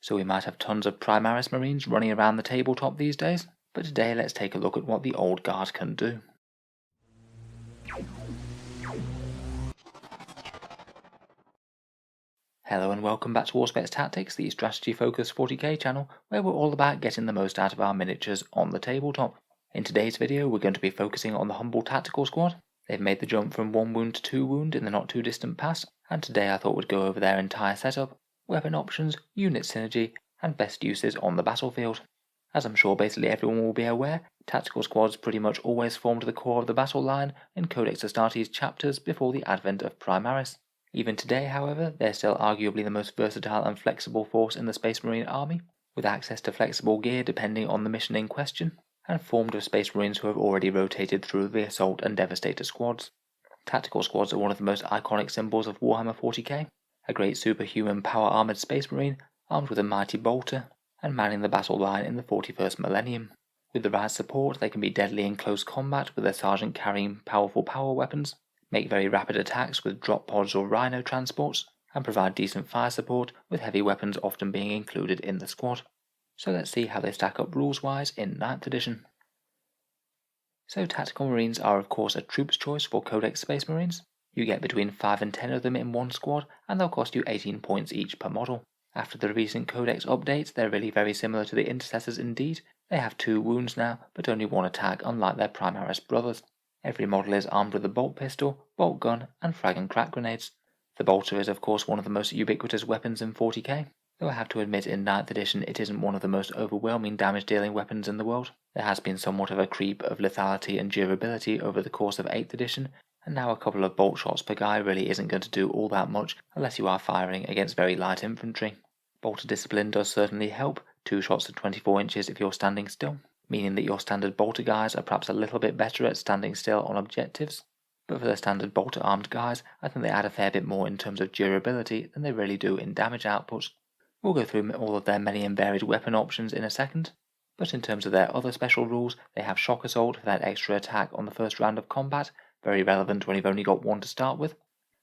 So we might have tons of Primaris Marines running around the tabletop these days, but today let's take a look at what the old guard can do. Hello and welcome back to Auspex Tactics, the strategy-focused 40k channel, where we're all about getting the most out of our miniatures on the tabletop. In today's video we're going to be focusing on the Humble Tactical Squad. They've made the jump from 1 wound to 2 wound in the not too distant past, and today I thought we'd go over their entire setup, weapon options, unit synergy, and best uses on the battlefield. As I'm sure basically everyone will be aware, tactical squads pretty much always formed the core of the battle line in Codex Astartes chapters before the advent of Primaris. Even today, however, they're still arguably the most versatile and flexible force in the Space Marine army, with access to flexible gear depending on the mission in question, and formed of Space Marines who have already rotated through the Assault and Devastator squads. Tactical squads are one of the most iconic symbols of Warhammer 40k, a great superhuman power-armoured Space Marine armed with a mighty bolter, and manning the battle line in the 41st millennium. With the right support, they can be deadly in close combat with their sergeant carrying powerful power weapons, make very rapid attacks with drop pods or rhino transports, and provide decent fire support with heavy weapons often being included in the squad. So let's see how they stack up rules-wise in 9th edition. So Tactical Marines are of course a troops choice for Codex Space Marines. You get between 5 and 10 of them in one squad, and they'll cost you 18 points each per model. After the recent Codex updates, they're really very similar to the Intercessors indeed. They have 2 wounds now, but only 1 attack, unlike their Primaris brothers. Every model is armed with a bolt pistol, bolt gun, and frag and crack grenades. The bolter is of course one of the most ubiquitous weapons in 40k, though I have to admit in 9th edition it isn't one of the most overwhelming damage dealing weapons in the world. There has been somewhat of a creep of lethality and durability over the course of 8th edition, and now a couple of bolt shots per guy really isn't going to do all that much unless you are firing against very light infantry. Bolter discipline does certainly help, 2 shots at 24 inches if you're standing still, meaning that your standard bolter guys are perhaps a little bit better at standing still on objectives, but for the standard bolter armed guys I think they add a fair bit more in terms of durability than they really do in damage output. We'll go through all of their many and varied weapon options in a second, but in terms of their other special rules, they have Shock Assault for that extra attack on the first round of combat, very relevant when you've only got 1 to start with.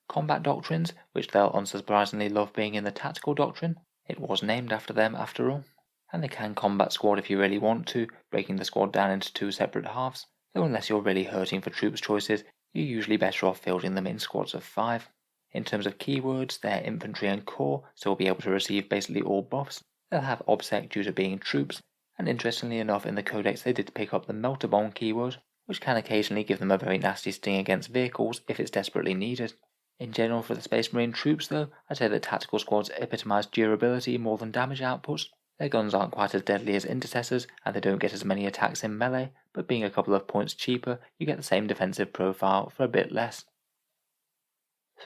Combat Doctrines, which they'll unsurprisingly love being in the Tactical Doctrine. It was named after them after all. And they can combat squad if you really want to, breaking the squad down into 2 separate halves, though unless you're really hurting for troops choices, you're usually better off fielding them in squads of 5. In terms of keywords, they're infantry and core, so we'll be able to receive basically all buffs. They'll have obsec due to being troops, and interestingly enough in the codex they did pick up the melter bomb keyword, which can occasionally give them a very nasty sting against vehicles if it's desperately needed. In general for the Space Marine troops though, I'd say that tactical squads epitomise durability more than damage output. Their guns aren't quite as deadly as Intercessors, and they don't get as many attacks in melee, but being a couple of points cheaper, you get the same defensive profile for a bit less.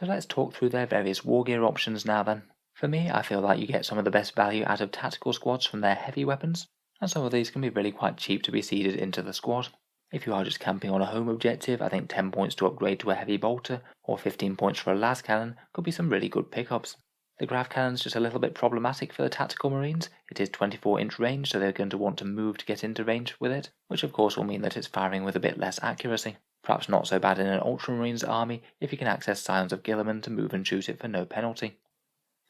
So let's talk through their various Wargear options now then. For me, I feel like you get some of the best value out of tactical squads from their heavy weapons, and some of these can be really quite cheap to be seeded into the squad. If you are just camping on a home objective, I think 10 points to upgrade to a heavy bolter, or 15 points for a las cannon could be some really good pickups. The grav cannon's just a little bit problematic for the tactical marines. It is 24-inch range, so they're going to want to move to get into range with it, which of course will mean that it's firing with a bit less accuracy. Perhaps not so bad in an ultramarines army if you can access Scions of Guilliman to move and shoot it for no penalty.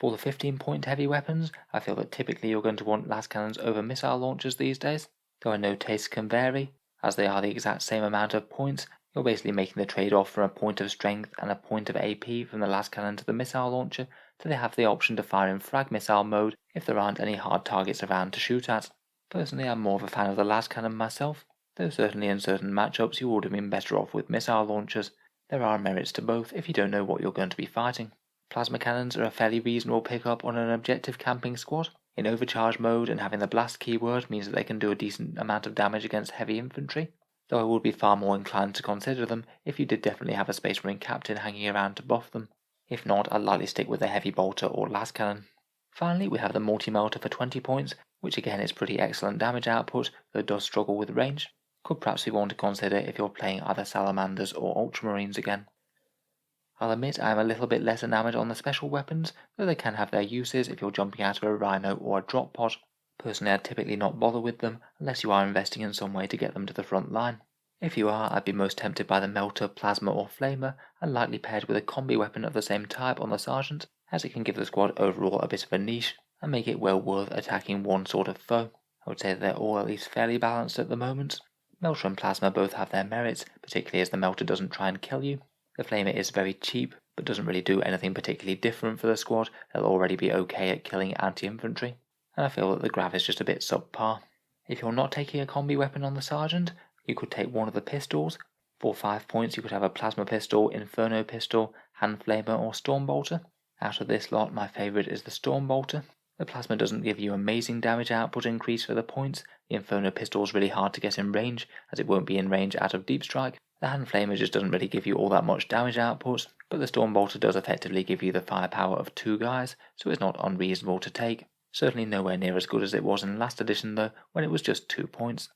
For the 15-point heavy weapons, I feel that typically you're going to want las cannons over missile launchers these days, though I know tastes can vary. As they are the exact same amount of points, you're basically making the trade-off from a point of strength and a point of AP from the las cannon to the missile launcher, so they have the option to fire in frag missile mode if there aren't any hard targets around to shoot at. Personally, I'm more of a fan of the las cannon myself, though certainly in certain matchups you would have been better off with missile launchers. There are merits to both if you don't know what you're going to be fighting. Plasma cannons are a fairly reasonable pickup on an objective camping squad. In overcharge mode and having the blast keyword means that they can do a decent amount of damage against heavy infantry, though I would be far more inclined to consider them if you did definitely have a Space Marine captain hanging around to buff them. If not, I'd likely stick with a heavy bolter or las cannon. Finally, we have the multi-melter for 20 points, which again is pretty excellent damage output, though does struggle with range. Could perhaps be one to consider if you're playing either salamanders or ultramarines again. I'll admit I am a little bit less enamoured on the special weapons, though they can have their uses if you're jumping out of a rhino or a drop pod. Personally, I'd typically not bother with them unless you are investing in some way to get them to the front line. If you are, I'd be most tempted by the melter, plasma or flamer, and likely paired with a combi weapon of the same type on the sergeant, as it can give the squad overall a bit of a niche, and make it well worth attacking one sort of foe. I would say that they're all at least fairly balanced at the moment. Melter and Plasma both have their merits, particularly as the Melter doesn't try and kill you. The Flamer is very cheap, but doesn't really do anything particularly different for the squad. They'll already be okay at killing anti-infantry, and I feel that the Grav is just a bit subpar. If you're not taking a combi weapon on the Sergeant, you could take one of the pistols. For 5 points you could have a Plasma Pistol, Inferno Pistol, Hand Flamer or Storm Bolter. Out of this lot, my favourite is the Storm Bolter. The Plasma doesn't give you amazing damage output increase for the points. The Inferno Pistol is really hard to get in range, as it won't be in range out of Deep Strike. The Hand Flamer just doesn't really give you all that much damage output, but the Storm Bolter does effectively give you the firepower of 2 guys, so it's not unreasonable to take. Certainly nowhere near as good as it was in last edition though, when it was just 2 points.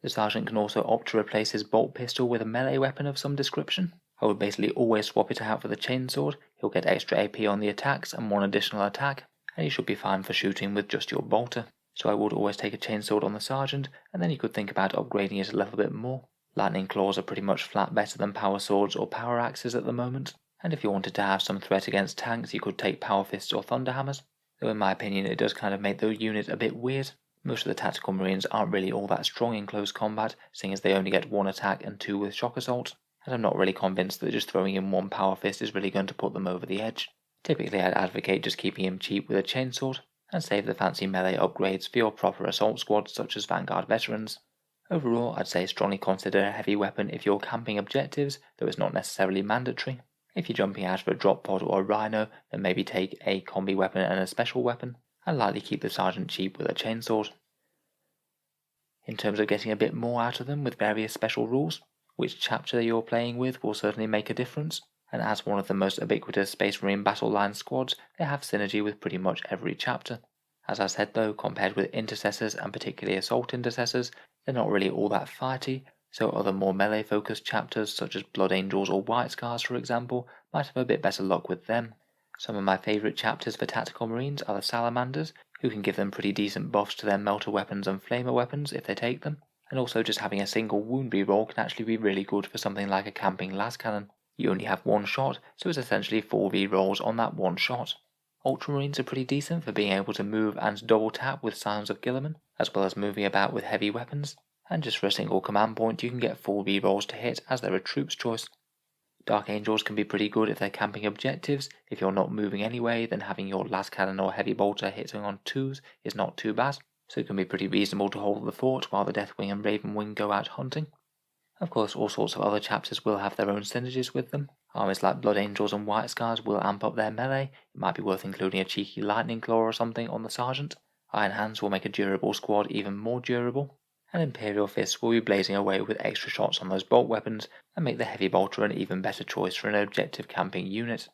The Sergeant can also opt to replace his bolt pistol with a melee weapon of some description. I would basically always swap it out for the chainsword. He'll get extra AP on the attacks and 1 additional attack, and you should be fine for shooting with just your bolter. So I would always take a chainsword on the Sergeant, and then you could think about upgrading it a little bit more. Lightning claws are pretty much flat better than power swords or power axes at the moment, and if you wanted to have some threat against tanks you could take power fists or thunder hammers, though in my opinion it does kind of make the unit a bit weird. Most of the tactical marines aren't really all that strong in close combat, seeing as they only get 1 attack and 2 with shock assault, and I'm not really convinced that just throwing in 1 power fist is really going to put them over the edge. Typically I'd advocate just keeping him cheap with a chainsword, and save the fancy melee upgrades for your proper assault squads such as Vanguard veterans. Overall, I'd say strongly consider a heavy weapon if you're camping objectives, though it's not necessarily mandatory. If you're jumping out of a drop pod or a rhino, then maybe take a combi weapon and a special weapon, and likely keep the Sergeant cheap with a chainsword. In terms of getting a bit more out of them with various special rules, which chapter you're playing with will certainly make a difference, and as one of the most ubiquitous Space Marine battle line squads, they have synergy with pretty much every chapter. As I said though, compared with intercessors and particularly assault intercessors, they're not really all that fighty, so other more melee focused chapters such as Blood Angels or White Scars for example might have a bit better luck with them. Some of my favourite chapters for tactical marines are the Salamanders, who can give them pretty decent buffs to their melter weapons and flamer weapons if they take them, and also just having a single wound reroll can actually be really good for something like a camping las cannon. You only have 1 shot, so it's essentially 4 rerolls on that 1 shot. Ultramarines are pretty decent for being able to move and double tap with Signs of Guilliman, as well as moving about with heavy weapons, and just for a single command point you can get 4 rerolls to hit as they're a troops choice. Dark Angels can be pretty good if they're camping objectives. If you're not moving anyway, then having your las cannon or heavy bolter hitting on 2s is not too bad, so it can be pretty reasonable to hold the fort while the Deathwing and Ravenwing go out hunting. Of course, all sorts of other chapters will have their own synergies with them. Armies like Blood Angels and White Scars will amp up their melee. It might be worth including a cheeky Lightning Claw or something on the Sergeant. Iron Hands will make a durable squad even more durable, and Imperial Fists will be blazing away with extra shots on those bolt weapons and make the Heavy Bolter an even better choice for an objective camping unit.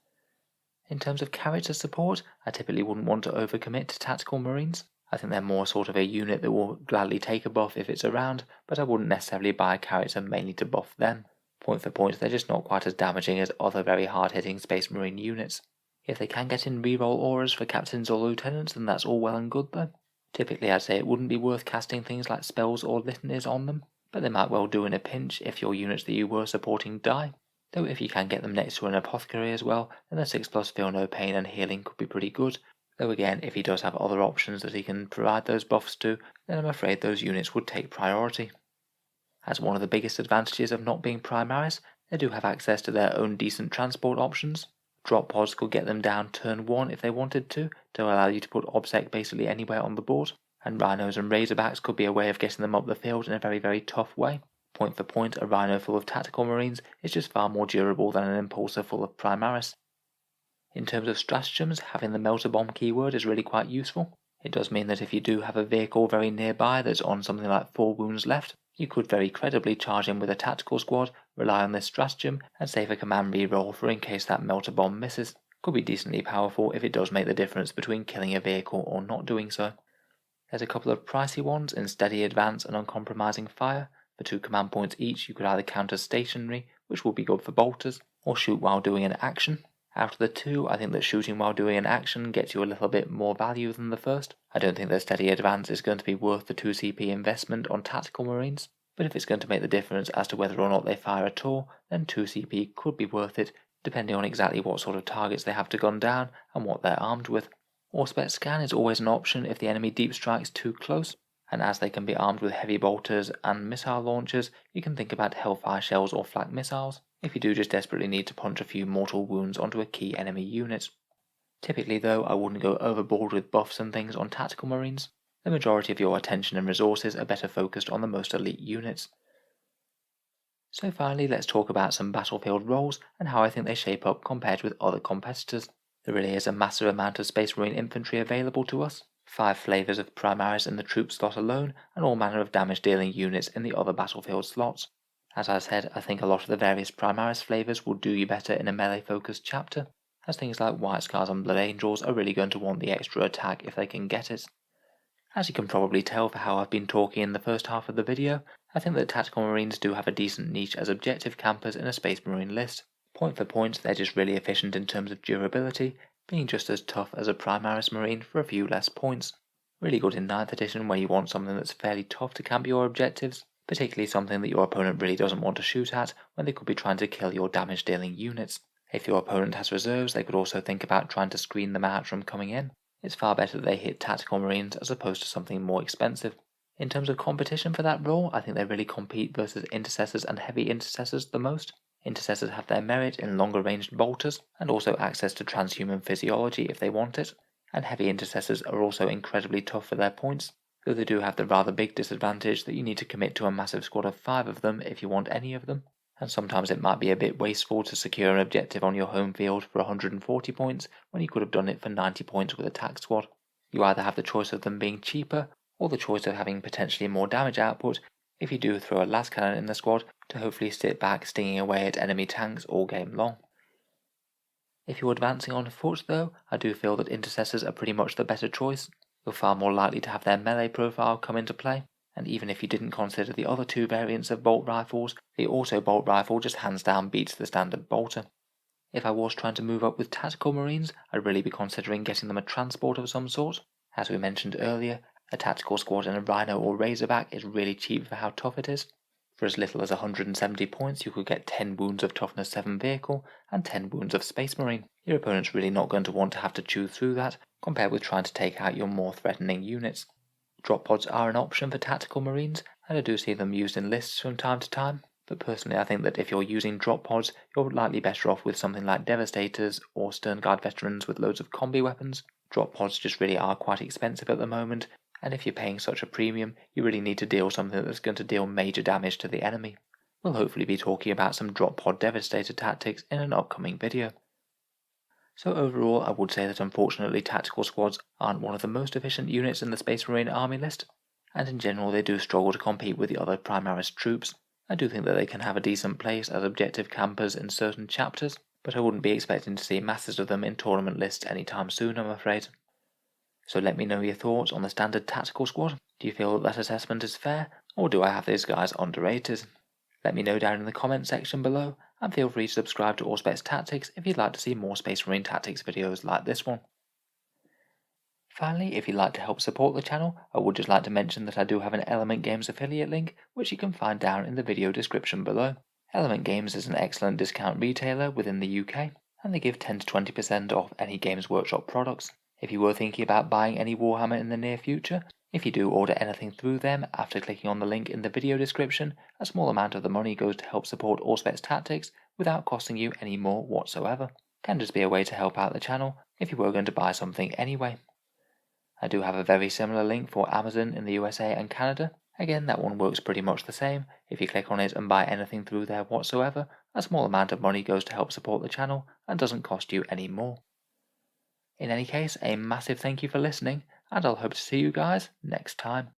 In terms of character support, I typically wouldn't want to overcommit to Tactical Marines. I think they're more sort of a unit that will gladly take a buff if it's around, but I wouldn't necessarily buy a character mainly to buff them. Point for point, they're just not quite as damaging as other very hard-hitting Space Marine units. If they can get in reroll auras for captains or lieutenants, then that's all well and good though. Typically I'd say it wouldn't be worth casting things like spells or litanies on them, but they might well do in a pinch if your units that you were supporting die. Though if you can get them next to an apothecary as well, then the 6+ Feel No Pain and healing could be pretty good. Though again, if he does have other options that he can provide those buffs to, then I'm afraid those units would take priority. As one of the biggest advantages of not being Primaris, they do have access to their own decent transport options. Drop pods could get them down turn 1 if they wanted to allow you to put OBSEC basically anywhere on the board, and Rhinos and Razorbacks could be a way of getting them up the field in a very, very tough way. Point for point, a Rhino full of tactical marines is just far more durable than an Impulsor full of Primaris. In terms of stratagems, having the Melter Bomb keyword is really quite useful. It does mean that if you do have a vehicle very nearby that's on something like 4 wounds left, you could very credibly charge in with a tactical squad, rely on this stratagem, and save a command reroll for in case that Melter Bomb misses. Could be decently powerful if it does make the difference between killing a vehicle or not doing so. There's a couple of pricey ones in Steady Advance and Uncompromising Fire. For 2 command points each, you could either counter stationary, which will be good for bolters, or shoot while doing an action. Out of the 2, I think that shooting while doing an action gets you a little bit more value than the first. I don't think that Steady Advance is going to be worth the 2 CP investment on Tactical Marines, but if it's going to make the difference as to whether or not they fire at all, then 2 CP could be worth it, depending on exactly what sort of targets they have to gun down and what they're armed with. Auspex scan is always an option if the enemy deep strikes too close, and as they can be armed with heavy bolters and missile launchers, you can think about hellfire shells or flak missiles if you do just desperately need to punch a few mortal wounds onto a key enemy unit. Typically though, I wouldn't go overboard with buffs and things on tactical marines. The majority of your attention and resources are better focused on the most elite units. So finally, let's talk about some battlefield roles and how I think they shape up compared with other competitors. There really is a massive amount of Space Marine infantry available to us, 5 flavours of Primaris in the troop slot alone, and all manner of damage dealing units in the other battlefield slots. As I said, I think a lot of the various Primaris flavours will do you better in a melee focused chapter, as things like White Scars and Blood Angels are really going to want the extra attack if they can get it. As you can probably tell for how I've been talking in the first half of the video, I think that Tactical Marines do have a decent niche as objective campers in a Space Marine list. Point for point, they're just really efficient in terms of durability, being just as tough as a Primaris Marine for a few less points. Really good in 9th edition where you want something that's fairly tough to camp your objectives, particularly something that your opponent really doesn't want to shoot at when they could be trying to kill your damage dealing units. If your opponent has reserves, they could also think about trying to screen them out from coming in. It's far better that they hit Tactical Marines as opposed to something more expensive. In terms of competition for that role, I think they really compete versus Intercessors and Heavy Intercessors the most. Intercessors have their merit in longer ranged bolters, and also access to transhuman physiology if they want it, and Heavy Intercessors are also incredibly tough for their points, though they do have the rather big disadvantage that you need to commit to a massive squad of 5 of them if you want any of them, and sometimes it might be a bit wasteful to secure an objective on your home field for 140 points when you could have done it for 90 points with a tac squad. You either have the choice of them being cheaper, or the choice of having potentially more damage output if you do throw a las cannon in the squad to hopefully sit back stinging away at enemy tanks all game long. If you're advancing on foot though, I do feel that Intercessors are pretty much the better choice. You're far more likely to have their melee profile come into play, and even if you didn't consider the other 2 variants of bolt rifles, the auto bolt rifle just hands down beats the standard bolter. If I was trying to move up with tactical marines, I'd really be considering getting them a transport of some sort. As we mentioned earlier, a tactical squad in a Rhino or Razorback is really cheap for how tough it is. For as little as 170 points, you could get 10 wounds of toughness 7 vehicle and 10 wounds of Space Marine. Your opponent's really not going to want to have to chew through that, compared with trying to take out your more threatening units. Drop pods are an option for tactical marines, and I do see them used in lists from time to time, but personally I think that if you're using drop pods, you're likely better off with something like Devastators or Sternguard veterans with loads of combi weapons. Drop pods just really are quite expensive at the moment, and if you're paying such a premium, you really need to deal something that's going to deal major damage to the enemy. We'll hopefully be talking about some drop pod Devastator tactics in an upcoming video. So overall, I would say that unfortunately tactical squads aren't one of the most efficient units in the Space Marine army list, and in general they do struggle to compete with the other Primaris troops. I do think that they can have a decent place as objective campers in certain chapters, but I wouldn't be expecting to see masses of them in tournament lists anytime soon, I'm afraid. So let me know your thoughts on the standard tactical squad. Do you feel that assessment is fair, or do I have these guys underrated? Let me know down in the comment section below, and feel free to subscribe to Auspex Tactics if you'd like to see more Space Marine Tactics videos like this one. Finally, if you'd like to help support the channel, I would just like to mention that I do have an Element Games affiliate link, which you can find down in the video description below. Element Games is an excellent discount retailer within the UK, and they give 10 to 20% off any Games Workshop products. If you were thinking about buying any Warhammer in the near future, if you do order anything through them after clicking on the link in the video description, a small amount of the money goes to help support Auspex Tactics without costing you any more whatsoever. Can just be a way to help out the channel if you were going to buy something anyway. I do have a very similar link for Amazon in the USA and Canada. Again, that one works pretty much the same. If you click on it and buy anything through there whatsoever, a small amount of money goes to help support the channel and doesn't cost you any more. In any case, a massive thank you for listening, and I'll hope to see you guys next time.